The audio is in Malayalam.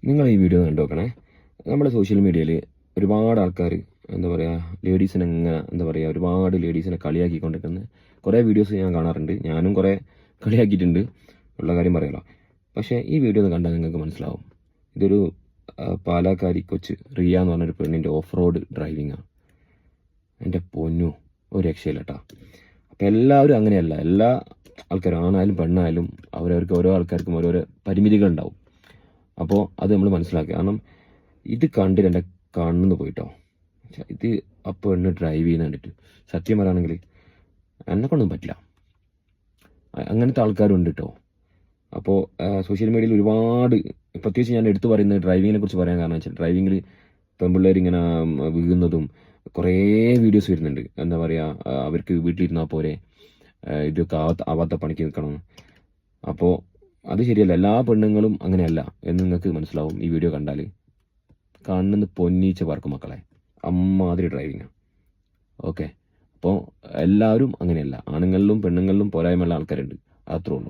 നിങ്ങൾ ഈ വീഡിയോ കണ്ടു നോക്കണേ. നമ്മുടെ സോഷ്യൽ മീഡിയയിൽ ഒരുപാട് ആൾക്കാർ എന്താ പറയുക, ലേഡീസിനെ ഇങ്ങനെ എന്താ പറയുക, ഒരുപാട് ലേഡീസിനെ കളിയാക്കിക്കൊണ്ടിരിക്കുന്ന കുറേ വീഡിയോസ് ഞാൻ കാണാറുണ്ട്. ഞാനും കുറേ കളിയാക്കിയിട്ടുണ്ട്, ഉള്ള കാര്യം പറയാലോ. പക്ഷേ ഈ വീഡിയോ ഒന്ന് കണ്ടാൽ നിങ്ങൾക്ക് മനസ്സിലാവും. ഇതൊരു പാലക്കാരി കൊച്ച് റിയ എന്ന് പറഞ്ഞൊരു പെണ്ണിൻ്റെ ഓഫ് റോഡ് ഡ്രൈവിങ്ങാണ്. എൻ്റെ പൊന്നു, ഒരു രക്ഷയില്ല കേട്ടോ. അപ്പം എല്ലാവരും അങ്ങനെയല്ല. എല്ലാ ആൾക്കാരും, ആണായാലും പെണ്ണായാലും, അവരവർക്ക് ഓരോ ആൾക്കാർക്കും ഓരോരോ പരിമിതികളുണ്ടാവും. അപ്പോൾ അത് നമ്മൾ മനസ്സിലാക്കുക. കാരണം ഇത് കണ്ടിട്ട് എൻ്റെ കണ്ണിന്ന് പോയിട്ടോ. ഇത് ആ പെണ്ണ് ഡ്രൈവ് ചെയ്യുന്ന കണ്ടിട്ട് സത്യം പറയുകയാണെങ്കിൽ എന്നെ കൊണ്ടൊന്നും പറ്റില്ല. അങ്ങനത്തെ ആൾക്കാരുണ്ട് കേട്ടോ. അപ്പോൾ സോഷ്യൽ മീഡിയയിൽ ഒരുപാട്, പ്രത്യേകിച്ച് ഞാൻ എടുത്തു പറയുന്നത് ഡ്രൈവിങ്ങിനെ കുറിച്ച് പറയാൻ കാരണം വെച്ചാൽ ഡ്രൈവിങ്ങിൽ പെൺപിള്ളേർ ഇങ്ങനെ വീഴുന്നതും കുറേ വീഡിയോസ് വരുന്നുണ്ട്. എന്താ പറയുക, അവർക്ക് വീട്ടിലിരുന്നാൽ പോരെ, ഇതൊക്കെ ആവാത്ത പണിക്ക് നിൽക്കണം. അപ്പോൾ അത് ശരിയല്ല. എല്ലാ പെണ്ണുങ്ങളും അങ്ങനെയല്ല എന്ന് നിങ്ങൾക്ക് മനസ്സിലാവും ഈ വീഡിയോ കണ്ടാൽ. കണ്ണിന്ന് പൊന്നീച്ച പറക്കും മക്കളെ, അമ്മാതിരി ഡ്രൈവിങ്ങാണ്. ഓക്കെ, അപ്പോൾ എല്ലാവരും അങ്ങനെയല്ല. ആണുങ്ങളിലും പെണ്ണുങ്ങളിലും പോരായ്മയുള്ള ആൾക്കാരുണ്ട്, അത്രേ ഉള്ളൂ.